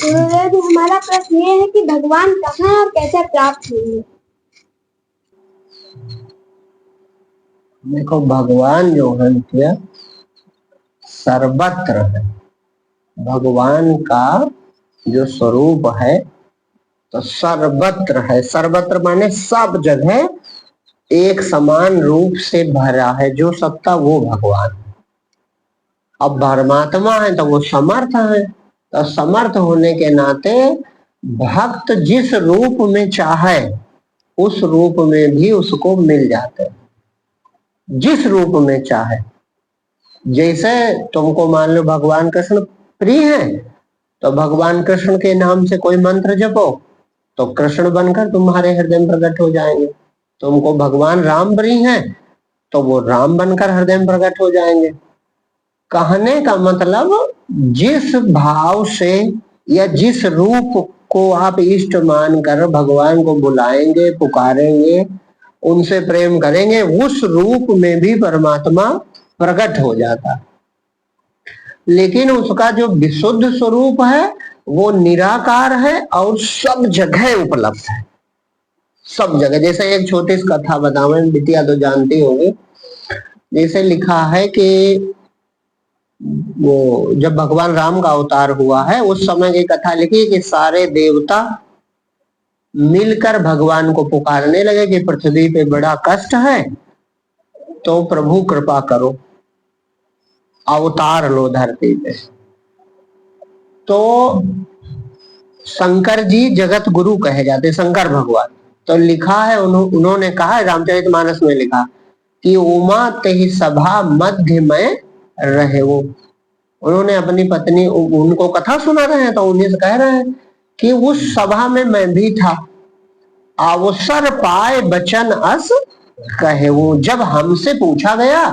गुरुदेव, हमारा प्रश्न ये है कि भगवान कहाँ है और कैसे प्राप्त होंगे। देखो, भगवान जो है क्या सर्वत्र है। भगवान का जो स्वरूप है तो सर्वत्र है। सर्वत्र माने सब जगह एक समान रूप से भरा है। जो सत्ता वो भगवान। अब परमात्मा है तो वो समर्थ है, तो समर्थ होने के नाते भक्त जिस रूप में चाहे उस रूप में भी उसको मिल जाते हैं, जिस रूप में चाहे। जैसे तुमको मान लो भगवान कृष्ण प्रिय है तो भगवान कृष्ण के नाम से कोई मंत्र जपो तो कृष्ण बनकर तुम्हारे हृदय में प्रकट हो जाएंगे। तुमको भगवान राम प्रिय है तो वो राम बनकर हृदय में प्रकट हो जाएंगे। कहने का मतलब जिस भाव से या जिस रूप को आप इष्ट मानकर भगवान को बुलाएंगे, पुकारेंगे, उनसे प्रेम करेंगे, उस रूप में भी परमात्मा प्रकट हो जाता। लेकिन उसका जो विशुद्ध स्वरूप है वो निराकार है और सब जगह उपलब्ध है, सब जगह। जैसे एक छोटी सी कथा बताऊं, बिटिया तो जानती होगी। जैसे लिखा है कि वो जब भगवान राम का अवतार हुआ है उस समय की कथा लिखी कि सारे देवता मिलकर भगवान को पुकारने लगे कि पृथ्वी पे बड़ा कष्ट है तो प्रभु कृपा करो, अवतार लो धरती पे। तो शंकर जी जगत गुरु कहे जाते, शंकर भगवान। तो लिखा है उन्होंने कहा, रामचरितमानस में लिखा कि उमा तेहि सभा मध्य में रहे वो। उन्होंने अपनी पत्नी, उनको कथा सुना रहे हैं तो उन्हीं से कह रहे हैं कि उस सभा में मैं भी था। अवसर पाए बचन अस कहे वो। जब हमसे पूछा गया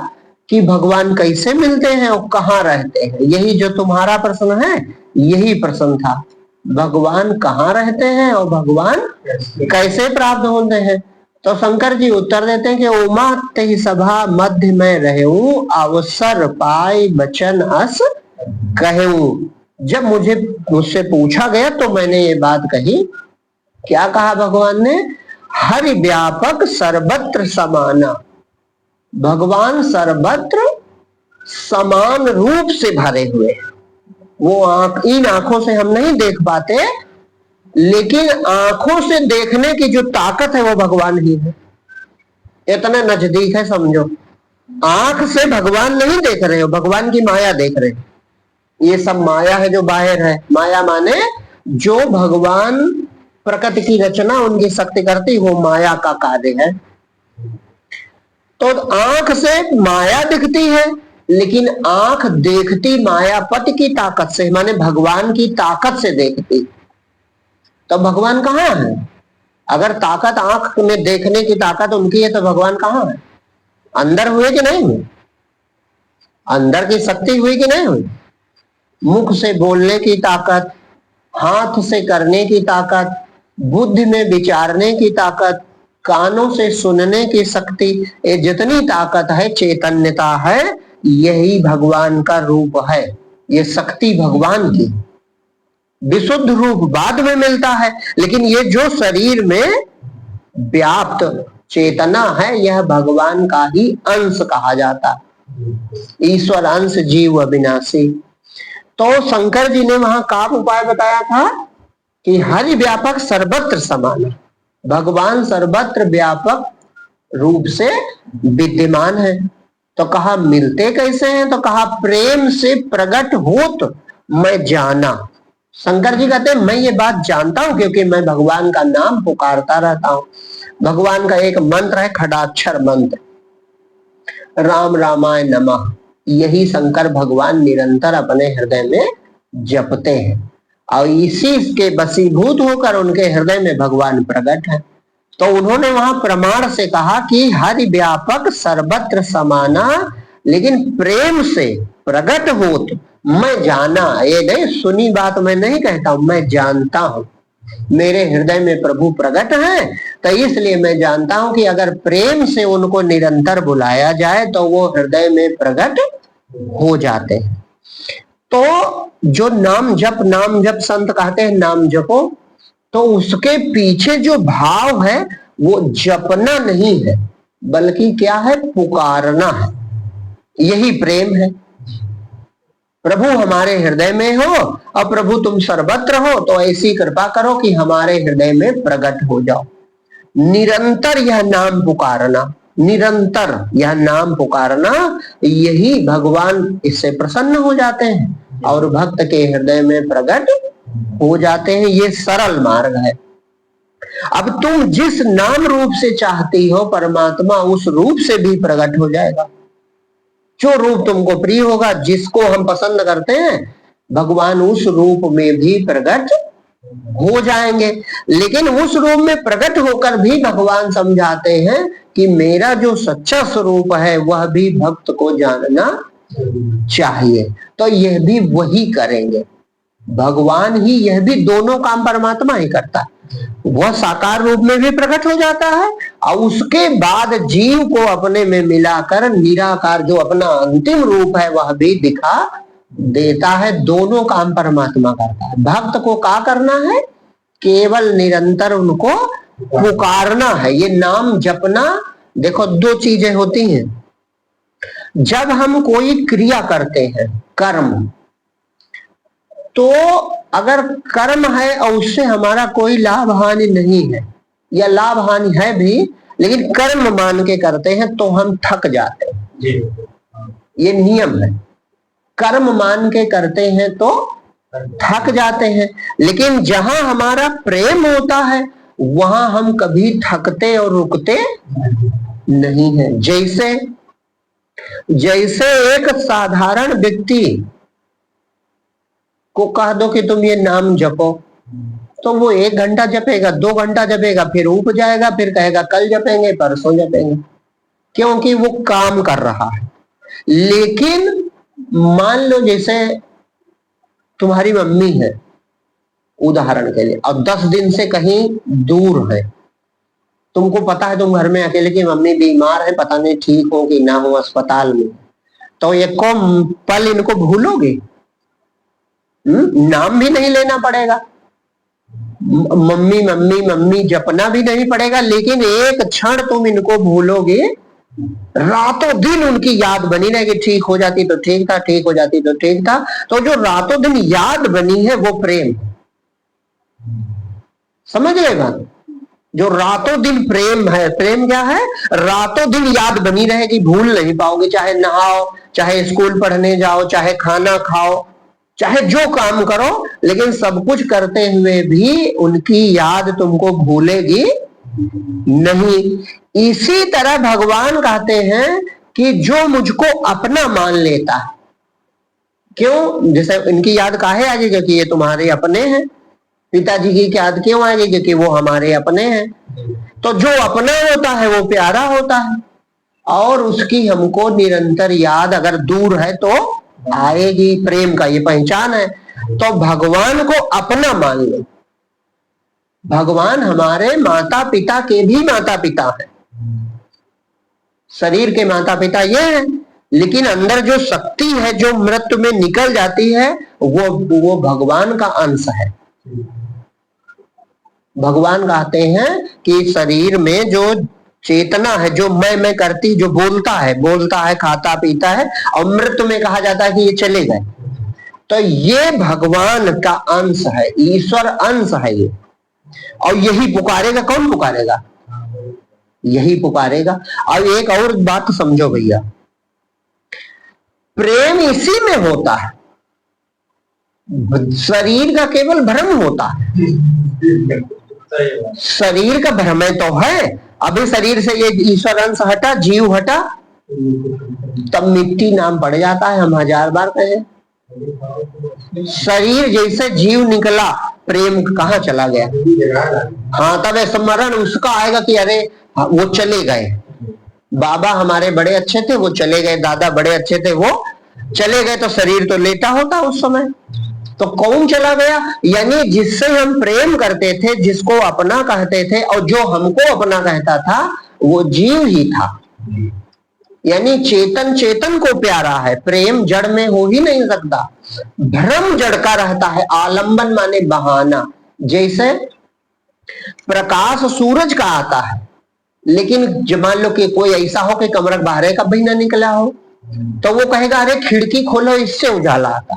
कि भगवान कैसे मिलते हैं और कहाँ रहते हैं, यही जो तुम्हारा प्रश्न है यही प्रश्न था। भगवान कहाँ रहते हैं और भगवान कैसे प्राप्त होते हैं। तो शंकर जी उत्तर देते हैं कि उमा तेहि सभा मध्य में रहूं, अवसर पाए बचन अस कहूं। जब मुझसे पूछा गया तो मैंने ये बात कही। क्या कहा भगवान ने? हरि व्यापक सर्वत्र समाना। भगवान सर्वत्र समान रूप से भरे हुए। वो इन आंखों से हम नहीं देख पाते, लेकिन आंखों से देखने की जो ताकत है वो भगवान ही है। इतने नजदीक है समझो। आंख से भगवान नहीं देख रहे हो, भगवान की माया देख रहे हो। ये सब माया है जो बाहर है। माया माने जो भगवान प्रकृति की रचना उनकी शक्ति करती वो माया का कार्य है। तो आंख से माया दिखती है, लेकिन आंख देखती मायापति की ताकत से, माने भगवान की ताकत से देखती। तो भगवान कहाँ है? अगर ताकत आंख में देखने की ताकत उनकी है तो भगवान कहाँ है? अंदर हुए कि नहीं हुए? अंदर की शक्ति हुई कि नहीं हुई? मुख से बोलने की ताकत, हाथ से करने की ताकत, बुद्धि में विचारने की ताकत, कानों से सुनने की शक्ति, ये जितनी ताकत है, चैतन्यता है, यही भगवान का रूप है। ये शक्ति भगवान की। विशुद्ध रूप बाद में मिलता है, लेकिन ये जो शरीर में व्याप्त चेतना है यह भगवान का ही अंश कहा जाता। ईश्वर अंश जीव अविनाशी। तो शंकर जी ने वहां का उपाय बताया था कि हरि व्यापक सर्वत्र समान। भगवान सर्वत्र व्यापक रूप से विद्यमान है। तो कहा मिलते कैसे हैं? तो कहा प्रेम से प्रकट होत मैं जाना। शंकर जी कहते हैं मैं ये बात जानता हूं क्योंकि मैं भगवान का नाम पुकारता रहता हूं। भगवान का एक मंत्र है खडाक्षर मंत्र, राम रामाय नमः। यही शंकर भगवान निरंतर अपने हृदय में जपते हैं और इसी के वशीभूत होकर उनके हृदय में भगवान प्रकट है। तो उन्होंने वहां प्रमाण से कहा कि हरि व्यापक सर्वत्र समाना, लेकिन प्रेम से प्रकट होत मैं जाना। ये नहीं सुनी बात मैं नहीं कहता हूं, मैं जानता हूं। मेरे हृदय में प्रभु प्रकट है तो इसलिए मैं जानता हूं कि अगर प्रेम से उनको निरंतर बुलाया जाए तो वो हृदय में प्रकट हो जाते हैं। तो जो नाम जप संत कहते हैं नाम जपो, तो उसके पीछे जो भाव है वो जपना नहीं है, बल्कि क्या है, पुकारना है। यही प्रेम है। प्रभु हमारे हृदय में हो और प्रभु तुम सर्वत्र हो, तो ऐसी कृपा करो कि हमारे हृदय में प्रकट हो जाओ। निरंतर यह नाम पुकारना, निरंतर यह नाम पुकारना, यही भगवान इससे प्रसन्न हो जाते हैं और भक्त के हृदय में प्रकट हो जाते हैं। ये सरल मार्ग है। अब तुम जिस नाम रूप से चाहती हो, परमात्मा उस रूप से भी प्रकट हो जाएगा। जो रूप तुमको प्रिय होगा, जिसको हम पसंद करते हैं, भगवान उस रूप में भी प्रकट हो जाएंगे। लेकिन उस रूप में प्रकट होकर भी भगवान समझाते हैं कि मेरा जो सच्चा स्वरूप है वह भी भक्त को जानना चाहिए। तो यह भी वही करेंगे, भगवान ही, यह भी दोनों काम परमात्मा ही करता है। वह साकार रूप में भी प्रकट हो जाता है और उसके बाद जीव को अपने में मिलाकर निराकार जो अपना अंतिम रूप है वह भी दिखा देता है। दोनों काम परमात्मा करता है। भक्त को क्या करना है? केवल निरंतर उनको पुकारना है। ये नाम जपना, देखो दो चीजें होती हैं। जब हम कोई क्रिया करते हैं, कर्म, तो अगर कर्म है और उससे हमारा कोई लाभ हानि नहीं है, या लाभ हानि है भी लेकिन कर्म मान के करते हैं, तो हम थक जाते हैं। ये नियम है। कर्म मान के करते हैं तो थक जाते हैं, लेकिन जहां हमारा प्रेम होता है वहां हम कभी थकते और रुकते नहीं है। जैसे एक साधारण व्यक्ति को कह दो कि तुम ये नाम जपो, तो वो 1 घंटा जपेगा, 2 घंटा जपेगा, फिर ऊब जाएगा, फिर कहेगा कल जपेंगे, परसों जपेंगे, क्योंकि वो काम कर रहा है। लेकिन मान लो जैसे तुम्हारी मम्मी है, उदाहरण के लिए, और 10 दिन से कहीं दूर है, तुमको पता है तुम घर में अकेले की मम्मी बीमार है, पता नहीं ठीक हो कि ना हो, अस्पताल में, तो एक को पल इनको भूलोगे? नाम भी नहीं लेना पड़ेगा, मम्मी मम्मी मम्मी जपना भी नहीं पड़ेगा, लेकिन एक क्षण तुम इनको भूलोगे, रातों दिन उनकी याद बनी रहेगी। ठीक हो जाती तो ठीक था, ठीक हो जाती तो ठीक था। तो जो रातों दिन याद बनी है वो प्रेम, समझ गए बात? जो रातों दिन प्रेम है, प्रेम क्या है? रातों दिन याद बनी रहेगी, भूल नहीं पाओगे। चाहे नहाओ, चाहे स्कूल पढ़ने जाओ, चाहे खाना खाओ, चाहे जो काम करो, लेकिन सब कुछ करते हुए भी उनकी याद तुमको भूलेगी नहीं। इसी तरह भगवान कहते हैं कि जो मुझको अपना मान लेता है, क्यों? जैसे इनकी याद काहे आएगी? क्योंकि ये तुम्हारे अपने हैं। पिताजी की याद क्यों आएगी? क्योंकि वो हमारे अपने हैं। तो जो अपना होता है वो प्यारा होता है, और उसकी हमको निरंतर याद अगर दूर है तो आएगी। प्रेम का ये पहचान है। तो भगवान को अपना मान लो। भगवान हमारे माता पिता के भी माता पिता है। शरीर के माता पिता ये है, लेकिन अंदर जो शक्ति है जो मृत्यु में निकल जाती है वो भगवान का अंश है। भगवान कहते हैं कि शरीर में जो चेतना है, जो मैं करती, जो बोलता है, खाता पीता है, और मृत्यु में कहा जाता है कि ये चले गए। तो ये भगवान का अंश है, ईश्वर अंश है ये। और यही पुकारेगा। कौन पुकारेगा? यही पुकारेगा। और एक और बात समझो भैया, प्रेम इसी में होता है, शरीर का केवल भ्रम होता है। शरीर का भ्रम तो है। अभी शरीर से ये ईश्वर अंश हटा, जीव हटा, तब मिट्टी नाम पड़ जाता है। हम 1000 बार कहे, शरीर जैसे जीव निकला, प्रेम कहाँ चला गया? हाँ, तब स्मरण उसका आएगा कि अरे वो चले गए, बाबा हमारे बड़े अच्छे थे, वो चले गए, दादा बड़े अच्छे थे, वो चले गए। तो शरीर तो लेटा होता उस समय। तो कौन चला गया? यानी जिससे हम प्रेम करते थे, जिसको अपना कहते थे, और जो हमको अपना कहता था वो जीव ही था। यानी चेतन चेतन को प्यारा है, प्रेम जड़ में हो ही नहीं सकता। भ्रम जड़ का रहता है, आलंबन माने बहाना। जैसे प्रकाश सूरज का आता है, लेकिन मान लो कि कोई ऐसा हो कि कमरा बाहर कभी ना निकला हो, तो वो कहेगा अरे खिड़की खोलो इससे उजाला आता।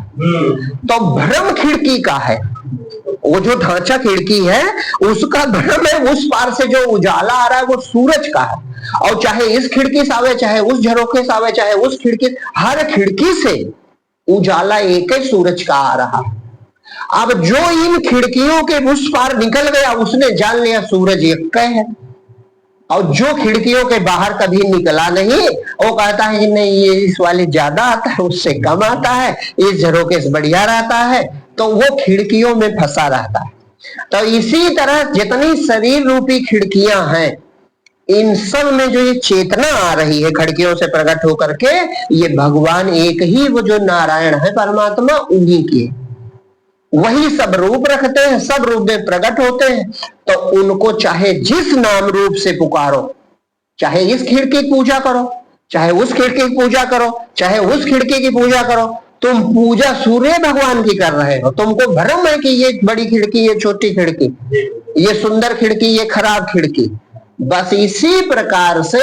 तो भ्रम खिड़की का है, वो जो ढांचा खिड़की है उसका भ्रम है, उस पार से जो उजाला आ रहा है वो सूरज का है। और चाहे इस खिड़की से आवे, चाहे उस झरोखे से आवे, चाहे उस खिड़की, हर खिड़की से उजाला एक ही सूरज का आ रहा। अब जो इन खिड़कियों के उस पार निकल गया उसने जान लिया सूरज एक है, और जो खिड़कियों के बाहर कभी निकला नहीं वो कहता है कि नहीं ये इस वाले ज्यादा आता है, उससे कम आता है, इस झरोके से बढ़िया रहता है, तो वो खिड़कियों में फंसा रहता है। तो इसी तरह जितनी शरीर रूपी खिड़कियां हैं, इन सब में जो ये चेतना आ रही है खिड़कियों से प्रकट होकर के, ये भगवान एक ही, वो जो नारायण है परमात्मा, उन्हीं की, वही सब रूप रखते हैं, सब रूप में प्रकट होते हैं। तो उनको चाहे जिस नाम रूप से पुकारो, चाहे इस खिड़की की पूजा करो, चाहे उस खिड़की की पूजा करो, चाहे उस खिड़की की पूजा करो, तुम पूजा सूर्य भगवान की कर रहे हो। तुमको भ्रम है कि ये बड़ी खिड़की, ये छोटी खिड़की, ये सुंदर खिड़की, ये खराब खिड़की। बस इसी प्रकार से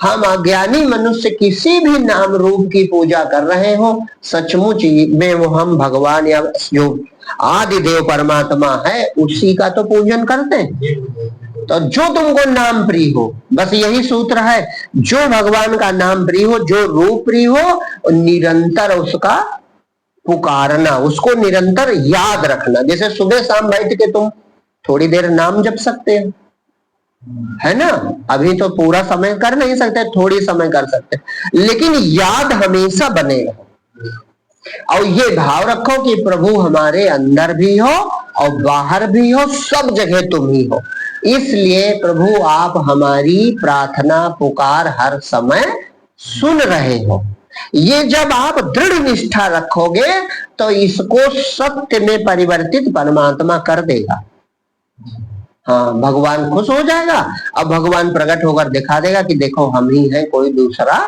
हम अज्ञानी मनुष्य किसी भी नाम रूप की पूजा कर रहे हो, सचमुच में वो हम भगवान या जो आदि देव परमात्मा है उसी का तो पूजन करते हैं। तो जो तुमको नाम प्रिय हो, बस यही सूत्र है, जो भगवान का नाम प्रिय हो, जो रूप प्रिय हो, निरंतर उसका पुकारना, उसको निरंतर याद रखना। जैसे सुबह शाम बैठ के तुम थोड़ी देर नाम जप सकते हो, है ना, अभी तो पूरा समय कर नहीं सकते, थोड़ी समय कर सकते, लेकिन याद हमेशा बनेगा। और ये भाव रखो कि प्रभु हमारे अंदर भी हो और बाहर भी हो, सब जगह तुम ही हो। इसलिए प्रभु आप हमारी प्रार्थना पुकार हर समय सुन रहे हो। ये जब आप दृढ़ निष्ठा रखोगे तो इसको सत्य में परिवर्तित परमात्मा कर देगा। हाँ, भगवान खुश हो जाएगा। अब भगवान प्रकट होकर दिखा देगा कि देखो हम ही हैं, कोई दूसरा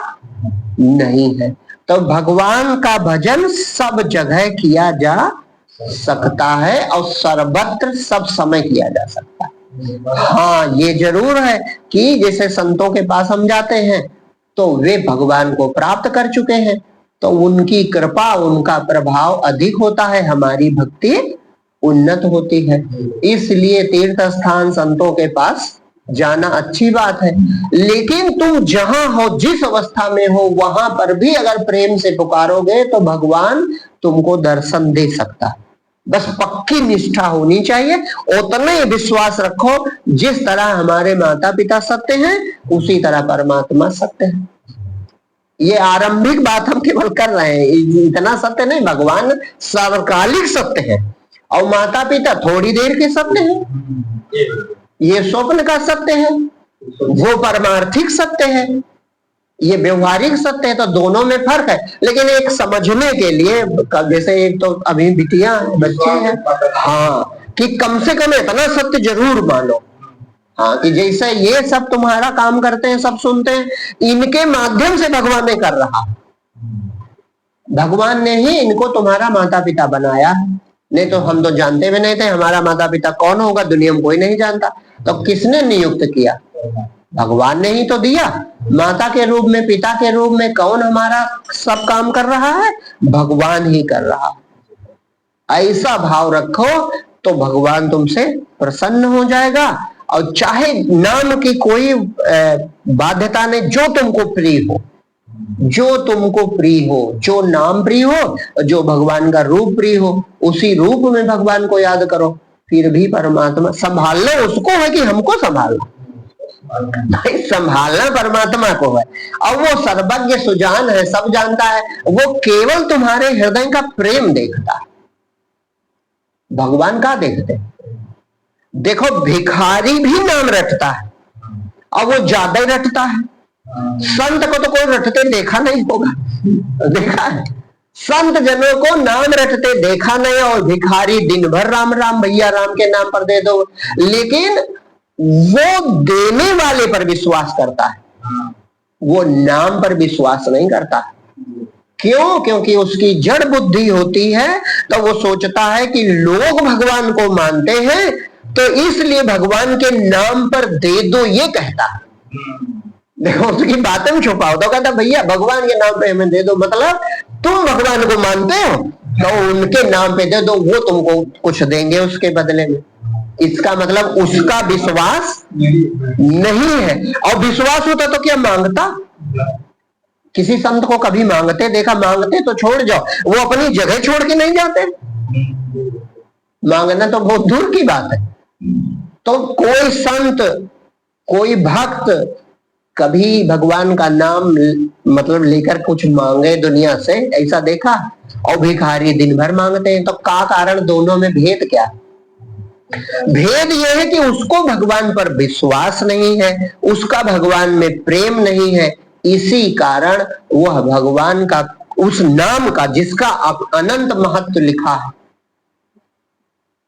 नहीं है। तो भगवान का भजन सब जगह किया जा सकता है और सर्वत्र सब समय किया जा सकता है। हाँ, ये जरूर है कि जैसे संतों के पास हम जाते हैं तो वे भगवान को प्राप्त कर चुके हैं, तो उनकी कृपा, उनका प्रभाव अधिक होता है, हमारी भक्ति उन्नत होती है। इसलिए तीर्थ स्थान संतों के पास जाना अच्छी बात है, लेकिन तुम जहां हो, जिस अवस्था में हो, वहां पर भी अगर प्रेम से पुकारोगे तो भगवान तुमको दर्शन दे सकता है। बस पक्की निष्ठा होनी चाहिए, उतना ही विश्वास रखो, जिस तरह हमारे माता पिता सत्य हैं उसी तरह परमात्मा सत्य है। ये आरंभिक बात हम केवल कर रहे हैं, इतना सत्य नहीं, भगवान सर्वकालिक सत्य है और माता पिता थोड़ी देर के सत्य है। ये स्वप्न का सत्य है, वो परमार्थिक सत्य है, ये व्यवहारिक सत्य है। तो दोनों में फर्क है, लेकिन एक समझने के लिए, जैसे एक तो अभी बिटिया बच्चे हैं, हाँ, कि कम से कम इतना सत्य जरूर मानो, हाँ, कि जैसे ये सब तुम्हारा काम करते हैं, सब सुनते हैं, इनके माध्यम से भगवान ने कर रहा, भगवान ने ही इनको तुम्हारा माता पिता बनाया है। नहीं तो हम तो जानते भी नहीं थे हमारा माता पिता कौन होगा, दुनिया में कोई नहीं जानता। तो किसने नियुक्त किया? भगवान ने ही तो दिया। माता के रूप में, पिता के रूप में कौन हमारा सब काम कर रहा है? भगवान ही कर रहा। ऐसा भाव रखो तो भगवान तुमसे प्रसन्न हो जाएगा। और चाहे नाम की कोई बाध्यता नहीं, जो तुमको प्रिय हो, जो तुमको प्रिय हो, जो नाम प्रिय हो, जो भगवान का रूप प्रिय हो, उसी रूप में भगवान को याद करो। फिर भी परमात्मा संभालना उसको है कि हमको संभालना? भाई संभालना परमात्मा को है, और वो सर्वज्ञ सुजान है, सब जानता है। वो केवल तुम्हारे हृदय का प्रेम देखता है, भगवान का देखते हैं। देखो भिखारी भी नाम रटता है और वो ज्यादा ही रटता है। संत को तो कोई रटते देखा नहीं होगा, देखा है? संत जनों को नाम रटते देखा नहीं, और भिखारी दिन भर राम राम भैया राम के नाम पर दे दो, लेकिन वो देने वाले पर विश्वास करता है। वो नाम पर विश्वास नहीं करता। क्यों? क्योंकि उसकी जड़ बुद्धि होती है, तो वो सोचता है कि लोग भगवान को मानते हैं, तो इसलिए भगवान के नाम पर दे दो, ये कहता है। देखो उसकी बातें में छुपाओ, तो कहता भैया भगवान के नाम पे हमें दे दो, मतलब तुम भगवान को मानते हो तो उनके नाम पे दे दो, वो तुमको कुछ देंगे उसके बदले में। इसका मतलब उसका विश्वास नहीं है। और विश्वास होता तो क्या मांगता? किसी संत को कभी मांगते देखा? मांगते तो छोड़ जाओ, वो अपनी जगह छोड़ के नहीं जाते। मांगना तो बहुत दूर की बात है। तो कोई संत, कोई भक्त कभी भगवान का नाम मतलब लेकर कुछ मांगे दुनिया से, ऐसा देखा? और भिखारी दिन भर मांगते हैं। तो का कारण? दोनों में भेद क्या? भेद यह है कि उसको भगवान पर विश्वास नहीं है, उसका भगवान में प्रेम नहीं है। इसी कारण वह भगवान का, उस नाम का जिसका अनंत महत्व लिखा है,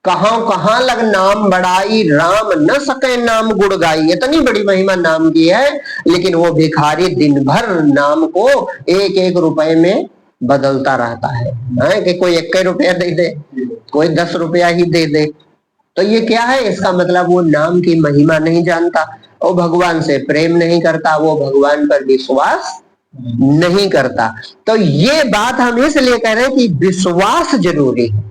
कहां कहां लग नाम बढ़ाई, राम न सके नाम गुण गाई, इतनी बड़ी महिमा नाम की है। लेकिन वो भिखारी दिन भर नाम को एक एक रुपए में बदलता रहता है कि कोई 1 रुपया दे दे, कोई 10 रुपया ही दे दे। तो ये क्या है? इसका मतलब वो नाम की महिमा नहीं जानता, वो भगवान से प्रेम नहीं करता, वो भगवान पर विश्वास नहीं करता। तो ये बात हम इसलिए कह रहे हैं कि विश्वास जरूरी है।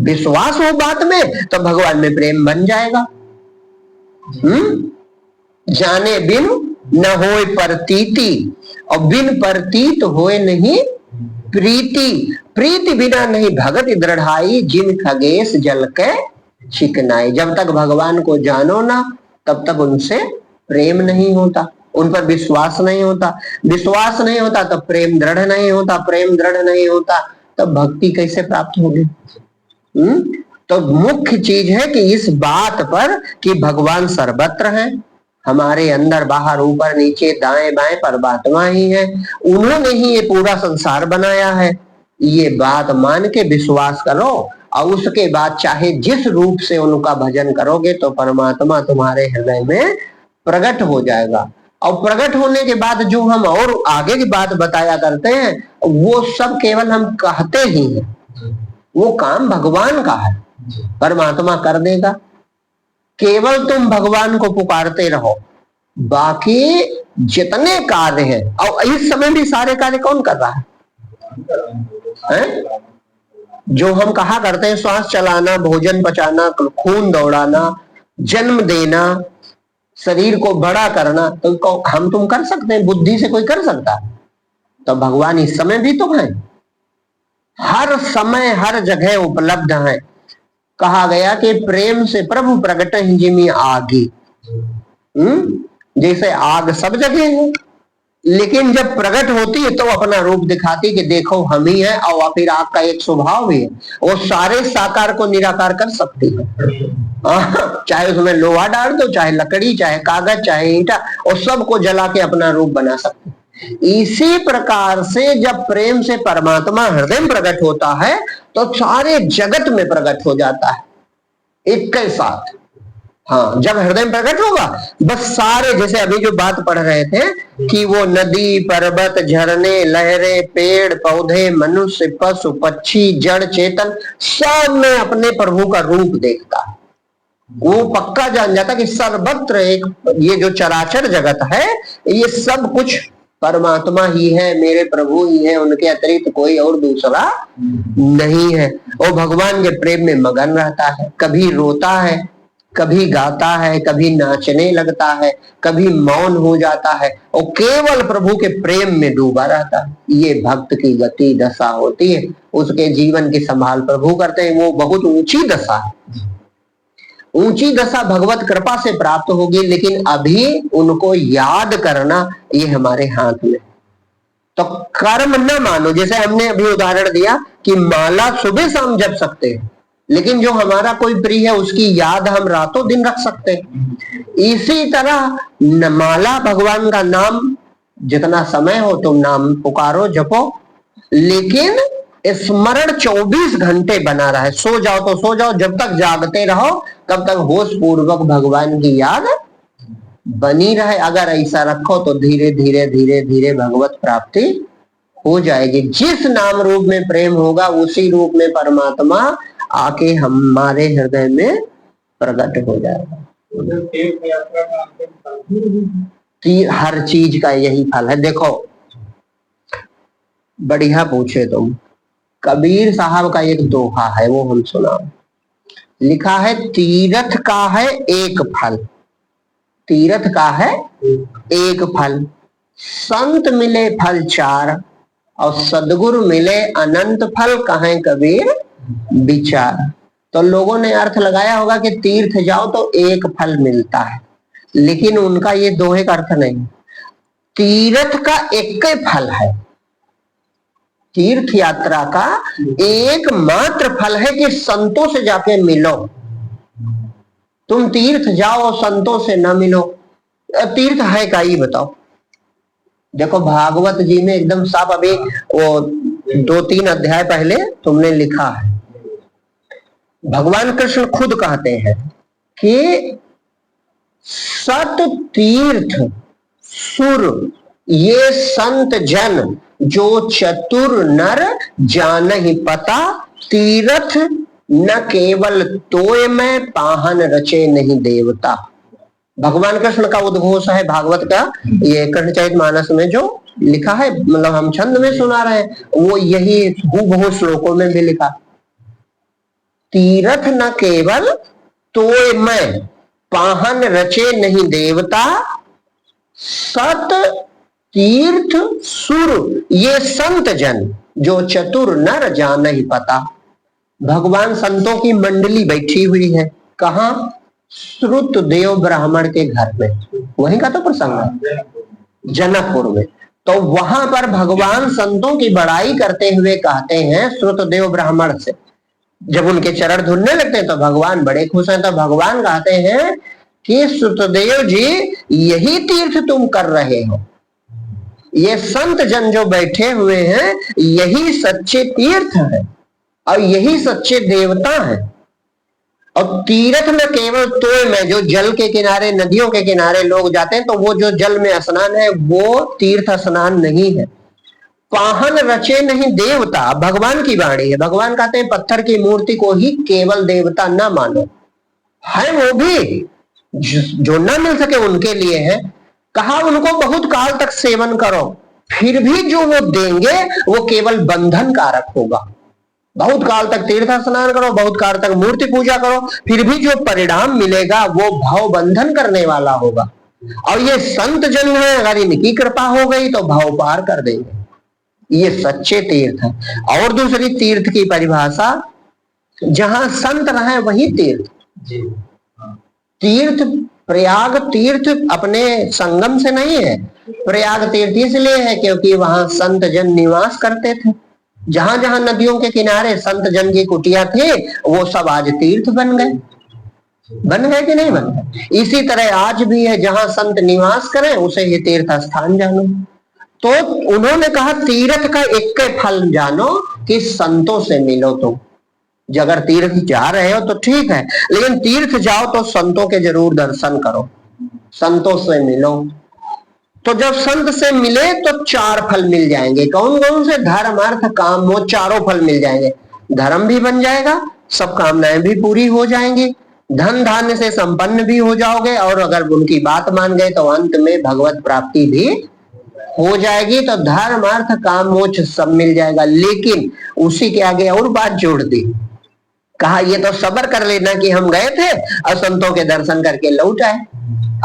विश्वास हो बात में तो भगवान में प्रेम बन जाएगा। जाने बिन न होए प्रतीति, और बिन प्रतीत होए नहीं प्रीति। प्रीति बिना नहीं भगत दृढ़ाई, जिन खगेश जल के चिकनाई। जब तक भगवान को जानो ना, तब तक उनसे प्रेम नहीं होता, उन पर विश्वास नहीं होता। विश्वास नहीं होता तो प्रेम दृढ़ नहीं होता, प्रेम दृढ़ नहीं होता तब भक्ति कैसे प्राप्त होगी? तो मुख्य चीज है कि इस बात पर कि भगवान सर्वत्र है, हमारे अंदर बाहर ऊपर नीचे दाएं बाएं परमात्मा ही है, उन्होंने ही ये पूरा संसार बनाया है। ये बात मान के विश्वास करो, और उसके बाद चाहे जिस रूप से उनका भजन करोगे तो परमात्मा तुम्हारे हृदय में प्रकट हो जाएगा। और प्रकट होने के बाद जो हम और आगे की बात बताया करते हैं, वो सब केवल हम कहते ही हैं, वो काम भगवान का है, परमात्मा कर देगा। केवल तुम भगवान को पुकारते रहो, बाकी जितने कार्य हैं, और इस समय भी सारे कार्य कौन कर रहा है? जो हम कहा करते हैं, श्वास चलाना, भोजन पचाना, खून दौड़ाना, जन्म देना, शरीर को बड़ा करना, तो हम तुम कर सकते हैं, बुद्धि से कोई कर सकता है? तो भगवान इस समय भी तो है, हर समय हर जगह उपलब्ध है। कहा गया कि प्रेम से प्रभु प्रकट जिमी आगी। जैसे आग सब जगह है, लेकिन जब प्रकट होती है तो अपना रूप दिखाती कि देखो हम ही है। और फिर आग का एक स्वभाव भी है, वो सारे साकार को निराकार कर सकती है। चाहे उसमें लोहा डाल दो, चाहे लकड़ी, चाहे कागज, चाहे ईंटा, और सबको जला के अपना रूप बना सकती है। इसी प्रकार से जब प्रेम से परमात्मा हृदय में प्रकट होता है तो सारे जगत में प्रकट हो जाता है एक के साथ। हाँ, जब हृदय में प्रकट होगा बस सारे, जैसे अभी जो बात पढ़ रहे थे कि वो नदी, पर्वत, झरने, लहरें, पेड़ पौधे, मनुष्य, पशु पक्षी, जड़ चेतन, सब में अपने प्रभु का रूप देखता है। वो पक्का जान जाता कि सर्वत्र एक ये जो चराचर जगत है, ये सब कुछ परमात्मा ही है, मेरे प्रभु ही है, उनके अतिरिक्त कोई और दूसरा नहीं है। वो भगवान के प्रेम में मगन रहता है, कभी रोता है, कभी गाता है, कभी नाचने लगता है, कभी मौन हो जाता है, और केवल प्रभु के प्रेम में डूबा रहता है। ये भक्त की गति दशा होती है, उसके जीवन की संभाल प्रभु करते हैं। वो बहुत ऊंची दशा है, ऊंची दशा भगवत कृपा से प्राप्त होगी, लेकिन अभी उनको याद करना ये हमारे हाथ में। तो कर्म न मानो, जैसे हमने अभी उदाहरण दिया कि माला सुबह शाम जप सकते हैं, लेकिन जो हमारा कोई प्रिय है उसकी याद हम रातों दिन रख सकते हैं। इसी तरह माला, भगवान का नाम जितना समय हो तुम नाम पुकारो, जपो, लेकिन स्मरण 24 घंटे बना रहे। सो जाओ तो सो जाओ, जब तक जागते रहो तब तक होश पूर्वक भगवान की याद बनी रहे, अगर ऐसा रखो तो धीरे धीरे धीरे धीरे भगवत प्राप्ति हो जाएगी। जिस नाम रूप में प्रेम होगा उसी रूप में परमात्मा आके हमारे हृदय में प्रकट हो जाएगा। हर चीज का यही फल है। देखो बढ़िया पूछे तुम, कबीर साहब का एक दोहा है, वो हम सुना। लिखा है तीर्थ का है एक फल, तीर्थ का है एक फल, संत मिले फल चार और सदगुरु मिले अनंत फल, कहें कबीर विचार। तो लोगों ने अर्थ लगाया होगा कि तीर्थ जाओ तो एक फल मिलता है, लेकिन उनका ये दोहे का अर्थ नहीं। तीर्थ का एक फल है, तीर्थ यात्रा का एकमात्र फल है कि संतों से जाके मिलो। तुम तीर्थ जाओ और संतों से न मिलो, तीर्थ है का ये बताओ। देखो भागवत जी में एकदम साफ, अभी वो 2-3 अध्याय पहले तुमने लिखा है, भगवान कृष्ण खुद कहते हैं कि सत तीर्थ सुर ये संत जन जो चतुर नर जान ही पता, तीर्थ न केवल तोय में पाहन रचे नहीं देवता। भगवान कृष्ण का उद्घोष है भागवत का, ये कृष्णचरितमानस में जो लिखा है, मतलब हम छंद में सुना रहे हैं, वो यही हूबहू श्लोकों में भी लिखा। तीर्थ न केवल तोय में पाहन रचे नहीं देवता, सत तीर्थ सुर ये संत जन जो चतुर नर जान ही पता। भगवान संतों की मंडली बैठी हुई है, कहा? श्रुत देव ब्राह्मण के घर में, वहीं का तो प्रसंग है, जनकपुर में। तो वहां पर भगवान संतों की बड़ाई करते हुए कहते हैं श्रुत देव ब्राह्मण से, जब उनके चरण धुलने लगते हैं तो भगवान बड़े खुश हैं। तो भगवान कहते हैं कि श्रुतदेव जी यही तीर्थ तुम कर रहे हो, ये संत जन जो बैठे हुए हैं यही सच्चे तीर्थ है और यही सच्चे देवता है। और तीर्थ में केवल तोय में, जो जल के किनारे नदियों के किनारे लोग जाते हैं तो वो जो जल में स्नान है वो तीर्थ स्नान नहीं है। पाहन रचे नहीं देवता, भगवान की वाणी है। भगवान कहते हैं पत्थर की मूर्ति को ही केवल देवता न मानो, है वो भी जो न मिल सके उनके लिए है। कहा उनको बहुत काल तक सेवन करो, फिर भी जो वो देंगे वो केवल बंधन कारक होगा। बहुत काल तक तीर्थ स्नान करो, बहुत काल तक मूर्ति पूजा करो, फिर भी जो परिणाम मिलेगा वो भाव बंधन करने वाला होगा। और ये संत जन है, अगर इनकी कृपा हो गई तो भाव पार कर देंगे, ये सच्चे तीर्थ है। और दूसरी तीर्थ की परिभाषा, जहां संत रहे वही तीर्थ। तीर्थ प्रयाग तीर्थ अपने संगम से नहीं है, प्रयाग तीर्थ इसलिए है क्योंकि वहां संत जन निवास करते थे। जहां जहां नदियों के किनारे संत जन की कुटिया थे वो सब आज तीर्थ बन गए। बन गए कि नहीं बन गए? इसी तरह आज भी है, जहां संत निवास करें उसे ही तीर्थ स्थान जानो। तो उन्होंने कहा तीर्थ का एक फल जानो कि संतों से मिलो। तुम अगर तीर्थ जा रहे हो तो ठीक है, लेकिन तीर्थ जाओ तो संतों के जरूर दर्शन करो, संतों से मिलो। तो जब संत से मिले तो 4 फल मिल जाएंगे। कौन कौन से? धर्म अर्थ काम, वो चारों फल मिल जाएंगे। धर्म भी बन जाएगा, सब कामनाएं भी पूरी हो जाएंगी, धन धान्य से संपन्न भी हो जाओगे, और अगर उनकी बात मान गए तो अंत में भगवत प्राप्ति भी हो जाएगी। तो धर्म अर्थ काम मोक्ष सब मिल जाएगा। लेकिन उसी के आगे और बात जोड़ दी, कहा ये तो सब्र कर लेना कि हम गए थे और संतों के दर्शन करके लौट आए,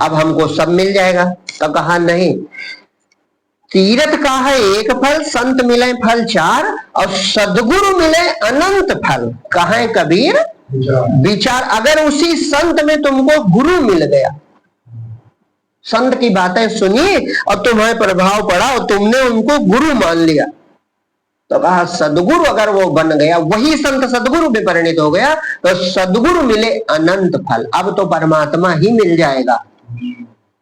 अब हमको सब मिल जाएगा। तो कहा नहीं, तीर्थ का है एक फल, संत मिले फल 4 और सदगुरु मिले अनंत फल, कहे कबीर विचार। अगर उसी संत में तुमको गुरु मिल गया, संत की बातें सुनी और तुम्हें प्रभाव पड़ा और तुमने उनको गुरु मान लिया, तो कहा सदगुरु अगर वो बन गया, वही संत सदगुरु में परिणित हो गया, तो सदगुरु मिले अनंत फल। अब तो परमात्मा ही मिल जाएगा,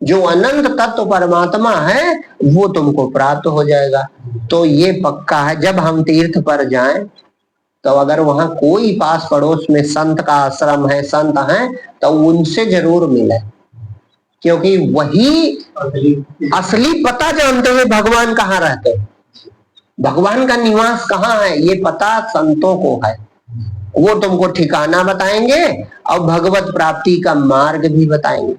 जो अनंत तत्व परमात्मा है वो तुमको प्राप्त हो जाएगा। तो ये पक्का है, जब हम तीर्थ पर जाएं तो अगर वहां कोई पास पड़ोस में संत का आश्रम है, संत है, तो उनसे जरूर मिले। क्योंकि वही असली पता जानते हुए भगवान कहाँ रहते हैं, भगवान का निवास कहाँ है ये पता संतों को है। वो तुमको ठिकाना बताएंगे और भगवत प्राप्ति का मार्ग भी बताएंगे,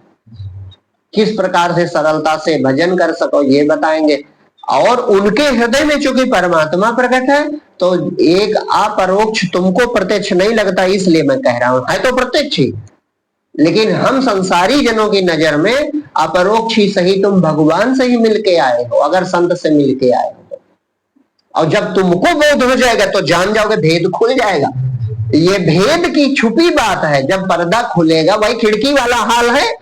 किस प्रकार से सरलता से भजन कर सको ये बताएंगे। और उनके हृदय में चूंकि परमात्मा प्रकट है तो एक अपरोक्ष तुमको प्रत्यक्ष नहीं लगता, इसलिए मैं कह रहा हूं, है तो प्रत्यक्ष ही, लेकिन हम संसारी जनों की नजर में अपरोक्ष ही सही, तुम भगवान से ही मिलके आए हो अगर संत से मिलके आए हो। और जब तुमको बोध हो जाएगा तो जान जाओगे, भेद खुल जाएगा। ये भेद की छुपी बात है, जब पर्दा खुलेगा वही खिड़की वाला हाल है।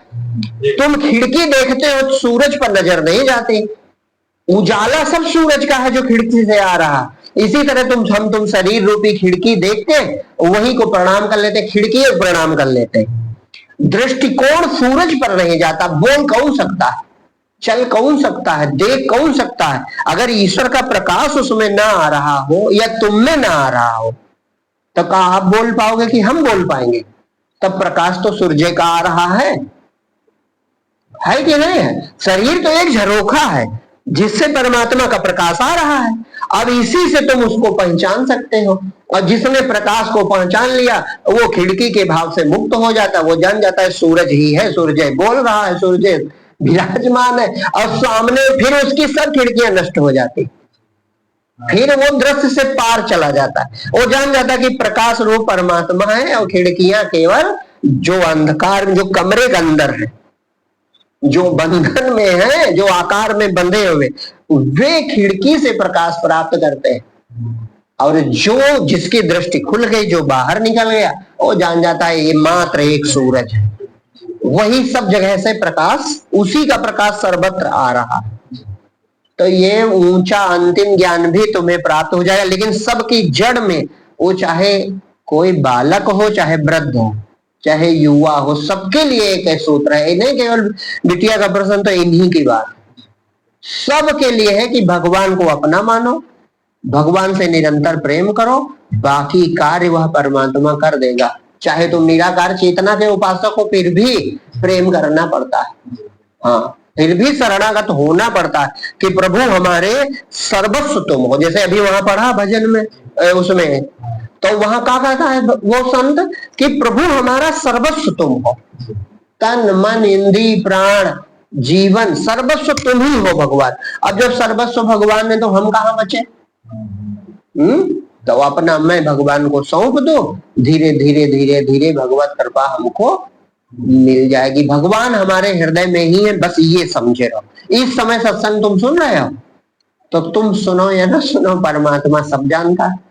तुम खिड़की देखते हो सूरज पर नजर नहीं जाती, उजाला सब सूरज का है जो खिड़की से आ रहा। इसी तरह तुम शरीर रूपी खिड़की देख के वही को प्रणाम कर लेते, खिड़की को प्रणाम कर लेते। दृष्टिकोण सूरज पर नहीं जाता। बोल कौन सकता है, चल कौन सकता है, देख कौन सकता है, अगर ईश्वर का प्रकाश उसमें ना आ रहा हो या तुम में ना आ रहा हो तो क्या आप बोल पाओगे कि हम बोल पाएंगे? तब प्रकाश तो सूर्य का आ रहा है कि नहीं है? शरीर तो एक झरोखा है जिससे परमात्मा का प्रकाश आ रहा है। अब इसी से तुम उसको पहचान सकते हो, और जिसने प्रकाश को पहचान लिया वो खिड़की के भाव से मुक्त हो जाता है। वो जान जाता है सूरज ही है, सूर्य बोल रहा है, सूर्य विराजमान है, और सामने फिर उसकी सब खिड़कियां नष्ट हो जाती, फिर वो दृश्य से पार चला जाता है। वो जान जाता है कि प्रकाश रूप परमात्मा है और खिड़कियां केवल जो अंधकार, जो कमरे के अंदर है, जो बंधन में है, जो आकार में बंधे हुए, वे खिड़की से प्रकाश प्राप्त करते हैं। और जो जिसकी दृष्टि खुल गई, जो बाहर निकल गया, वो जान जाता है ये मात्र एक सूरज है, वही सब जगह से प्रकाश, उसी का प्रकाश सर्वत्र आ रहा है। तो ये ऊंचा अंतिम ज्ञान भी तुम्हें प्राप्त हो जाएगा। लेकिन सबकी जड़ में, वो चाहे कोई बालक हो, चाहे वृद्ध हो, चाहे युवा हो, सबके लिए एक सूत्र है। नहीं केवल बिटिया का प्रश्न तो इन्हीं की बात, सबके लिए है कि भगवान को अपना मानो, भगवान से निरंतर प्रेम करो, बाकी कार्य वह परमात्मा कर देगा। चाहे तुम निराकार चेतना के उपासक हो, फिर भी प्रेम करना पड़ता है, हाँ, फिर भी शरणागत होना पड़ता है कि प्रभु हमारे सर्वस्व तुम हो। जैसे अभी वहां पढ़ा भजन में, उसमें तो वहां क्या कहता है वो संत कि प्रभु हमारा सर्वस्व तुम हो, तन मन इंद्रिय प्राण जीवन सर्वस्व तुम ही हो भगवान। अब जब सर्वस्व भगवान है तो हम कहाँ बचे? तो अपना मैं भगवान को सौंप दो, धीरे धीरे धीरे धीरे भगवत कृपा हमको मिल जाएगी। भगवान हमारे हृदय में ही है, बस ये समझे रहो। इस समय सत्संग तुम सुन रहे हो तो तुम सुनो या ना सुनो, परमात्मा सब जानता है।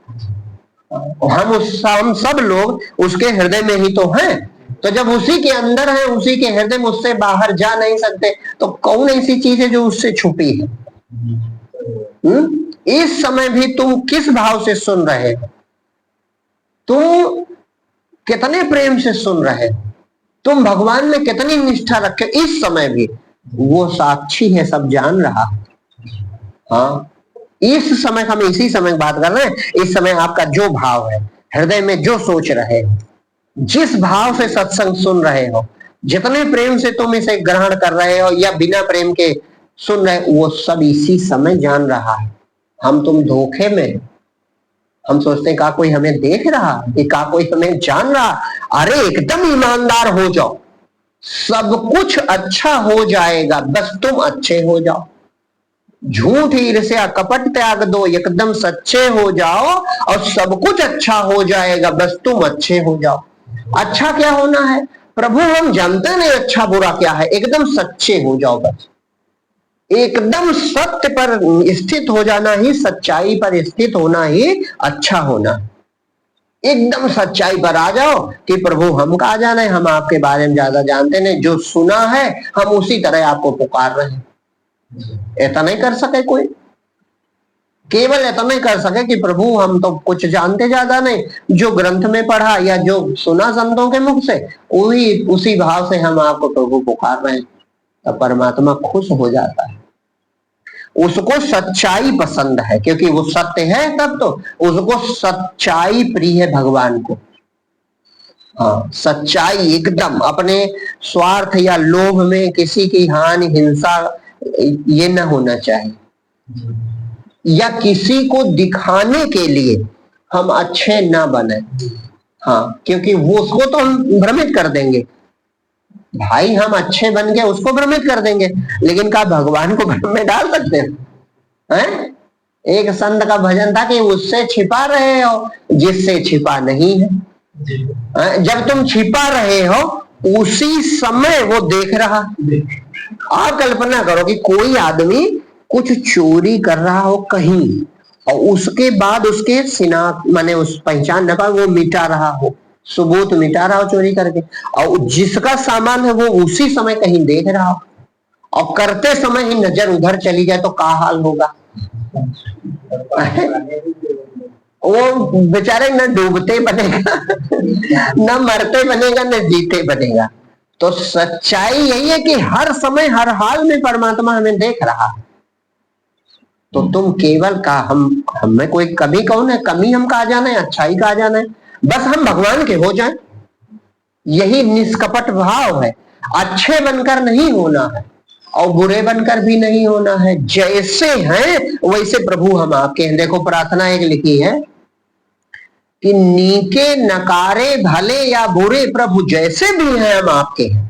हम सब लोग उसके हृदय में ही तो हैं। तो जब उसी के अंदर है, उसी के हृदय में, उससे बाहर जा नहीं सकते, तो कौन ऐसी चीज है जो उससे छुपी है? इस समय भी तुम किस भाव से सुन रहे हो, तुम कितने प्रेम से सुन रहे हो, तुम भगवान में कितनी निष्ठा रखे, इस समय भी वो साक्षी है, सब जान रहा। हाँ, इस समय हम इसी समय बात कर रहे हैं। इस समय आपका जो भाव है, हृदय में जो सोच रहे हो, जिस भाव से सत्संग सुन रहे हो, जितने प्रेम से तुम इसे ग्रहण कर रहे हो या बिना प्रेम के सुन रहे हो, वो सब इसी समय जान रहा है। हम तुम धोखे में, हम सोचते हैं का कोई हमें देख रहा कि का कोई हमें जान रहा। अरे एकदम ईमानदार हो जाओ, सब कुछ अच्छा हो जाएगा, बस तुम अच्छे हो जाओ। झूठ ईर्ष्या कपट त्याग दो, एकदम सच्चे हो जाओ और सब कुछ अच्छा हो जाएगा, बस तुम अच्छे हो जाओ। अच्छा क्या होना है प्रभु, हम जानते नहीं अच्छा बुरा क्या है, एकदम सच्चे हो जाओ, बस एकदम सत्य पर स्थित हो जाना ही, सच्चाई पर स्थित होना ही अच्छा होना। एकदम सच्चाई पर आ जाओ कि प्रभु हम कहा जाने, हम आपके बारे में ज्यादा जानते नहीं, जो सुना है हम उसी तरह आपको पुकार रहे हैं। ऐसा नहीं कर सके कोई, केवल ऐसा नहीं कर सके कि प्रभु हम तो कुछ जानते ज्यादा नहीं, जो ग्रंथ में पढ़ा या जो सुना संतों के मुख से, वही उसी भाव से हम आपको प्रभु पुकार रहे हैं। तो परमात्मा खुश हो जाता है, उसको सच्चाई पसंद है, क्योंकि वो सत्य है, तब तो उसको सच्चाई प्रिय है भगवान को। हाँ, सच्चाई एकदम, अपने स्वार्थ या लोभ में किसी की हानि हिंसा ये न होना चाहिए, या किसी को दिखाने के लिए हम अच्छे ना बने। हाँ, क्योंकि वो उसको तो हम भ्रमित कर देंगे भाई, हम अच्छे बन के उसको भ्रमित कर देंगे, लेकिन क्या भगवान को भ्रम में डाल सकते हैं? एक संत का भजन था कि उससे छिपा रहे हो जिससे छिपा नहीं है। जब तुम छिपा रहे हो उसी समय वो देख रहा। आप कल्पना करो कि कोई आदमी कुछ चोरी कर रहा हो कहीं, और उसके बाद उसके माने उस पहचान न पाए, वो मिटा रहा हो, सबूत मिटा रहा हो चोरी करके, और जिसका सामान है वो उसी समय कहीं देख रहा हो, और करते समय ही नजर उधर चली जाए तो क्या हाल होगा? वो बेचारे न डूबते बनेगा न मरते बनेगा न जीते बनेगा। तो सच्चाई यही है कि हर समय हर हाल में परमात्मा हमें देख रहा है। तो तुम केवल का हमें कोई कभी कौन है, कमी हम कहा जाना है, अच्छाई कहा जाना है, बस हम भगवान के हो जाएं, यही निष्कपट भाव है। अच्छे बनकर नहीं होना है और बुरे बनकर भी नहीं होना है, जैसे हैं वैसे प्रभु हम आपके हैं। देखो प्रार्थना एक लिखी है कि नीके नकारे भले या बुरे प्रभु जैसे भी हैं हम आपके हैं।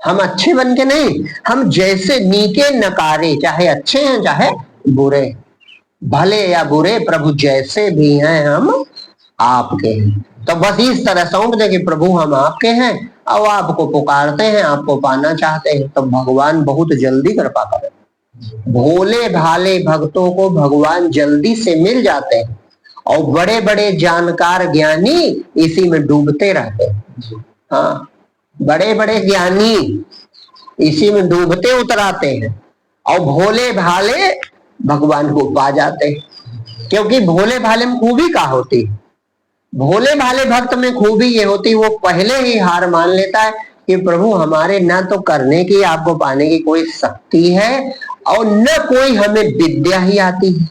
हम अच्छे बन के नहीं, हम जैसे नीके नकारे, चाहे अच्छे हैं चाहे बुरे, भले या बुरे प्रभु जैसे भी हैं हम आपके हैं। तो बस इस तरह सौंप दे कि प्रभु हम आपके हैं और आपको पुकारते हैं, आपको पाना चाहते हैं, तो भगवान बहुत जल्दी कृपा करें। भोले भाले भक्तों को भगवान जल्दी से मिल जाते हैं, और बड़े बड़े जानकार ज्ञानी इसी में डूबते रहते हैं। हाँ, बड़े बड़े ज्ञानी इसी में डूबते उतराते हैं, और भोले भाले भगवान को पा जाते हैं। क्योंकि भोले भाले में खूबी क्या होती है? भोले भाले भक्त में खूबी ये होती, वो पहले ही हार मान लेता है कि प्रभु हमारे ना तो करने की, आपको पाने की कोई शक्ति है, और न कोई हमें विद्या ही आती है।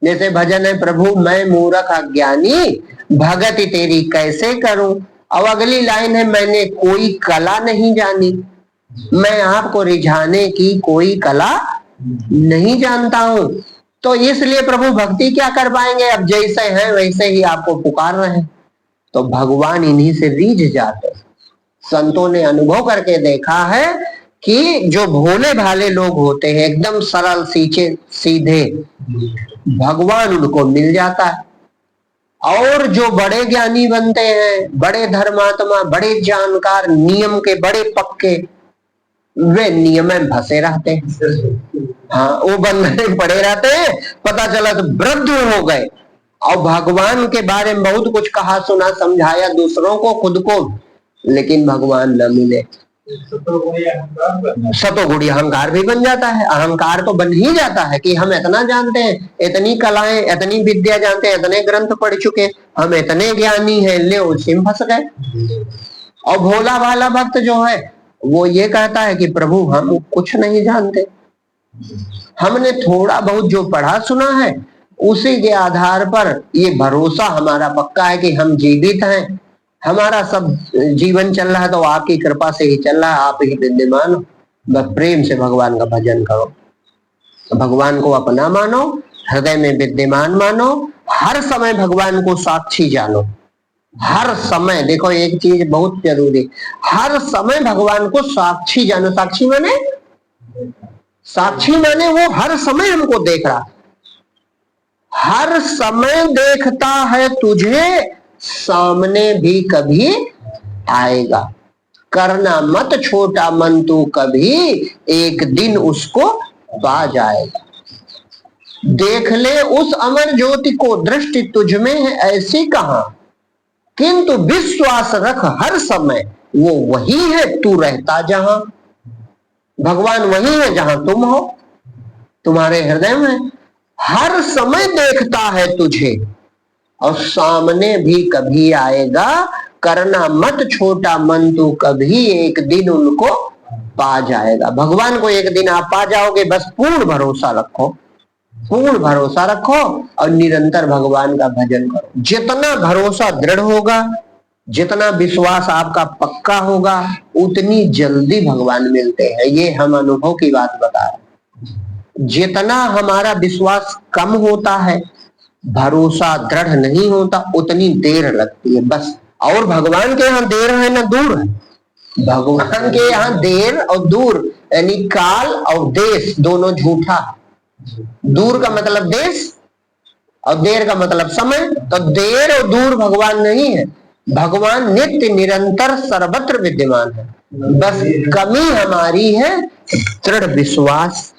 जैसे भजन है, प्रभु मैं मूर्ख अज्ञानी भगति तेरी कैसे करूं, और अगली लाइन है, मैंने कोई कला नहीं जानी, मैं आपको रिझाने की कोई कला नहीं जानता हूं। तो इसलिए प्रभु भक्ति क्या कर पाएंगे, अब जैसे हैं वैसे ही आपको पुकार रहे हैं, तो भगवान इन्हीं से रीझ जाते। संतों ने अनुभव करके देखा है कि जो भोले भाले लोग होते हैं, एकदम सरल सीधे, भगवान उनको मिल जाता है। और जो बड़े ज्ञानी बनते हैं, बड़े धर्मात्मा, बड़े जानकार, नियम के बड़े पक्के, वे नियम में फंसे रहते हैं। हाँ, वो बंधने में पड़े रहते हैं, पता चला तो वृद्ध हो गए, और भगवान के बारे में बहुत कुछ कहा सुना समझाया दूसरों को, खुद को, लेकिन भगवान न मिले। सतोगुणी अहंकार भी बन जाता है। अहंकार तो बन ही जाता है कि हम इतना जानते हैं, इतनी कलाएं, इतनी विद्या जानते हैं, इतने ग्रंथ पढ़ चुके, हम इतने ज्ञानी हैं, ले उसी में फंस गए। और भोला भाला भक्त जो है वो ये कहता है कि प्रभु हम कुछ नहीं जानते, हमने थोड़ा बहुत जो पढ़ा सुना है उसी के आधार पर ये भरोसा हमारा पक्का है कि हम जीवित हैं, हमारा सब जीवन चल रहा है तो आपकी कृपा से ही चल रहा है, आप ही विद्यमान हो। बस प्रेम से भगवान का भजन करो, भगवान को अपना मानो, हृदय में विद्यमान मानो, हर समय भगवान को साक्षी जानो। हर समय, देखो एक चीज बहुत जरूरी, हर समय भगवान को साक्षी जानो। साक्षी माने वो हर समय हमको देख रहा, हर समय देखता है तुझे, सामने भी कभी आएगा। करना मत छोटा मन तू कभी, एक दिन उसको पा जाएगा। देख ले उस अमर ज्योति को, दृष्टि तुझ में है ऐसी कहां, किंतु विश्वास रख हर समय वो वही है तू रहता जहां। भगवान वही है जहां तुम हो, तुम्हारे हृदय में हर समय देखता है तुझे, और सामने भी कभी आएगा। करना मत छोटा मन तू कभी, एक दिन उनको पा जाएगा। भगवान को एक दिन आप पा जाओगे, बस पूर्ण भरोसा रखो, पूर्ण भरोसा रखो और निरंतर भगवान का भजन करो। जितना भरोसा दृढ़ होगा जितना विश्वास आपका पक्का होगा उतनी जल्दी भगवान मिलते हैं। ये हम अनुभव की बात बता रहे हैं। जितना हमारा विश्वास कम होता है, भरोसा दृढ़ नहीं होता, उतनी देर लगती है बस। और भगवान के यहाँ देर है ना दूर है। भगवान के यहाँ देर और दूर यानी काल और देश दोनों झूठा। दूर का मतलब देश और देर का मतलब समय। तो देर और दूर भगवान नहीं है। भगवान नित्य निरंतर सर्वत्र विद्यमान है। बस कमी हमारी है दृढ़ विश्वास,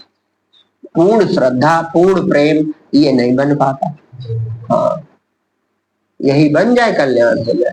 पूर्ण श्रद्धा, पूर्ण प्रेम, ये नहीं बन पाता। हाँ, यही बन जाए कल्याण हो जाए।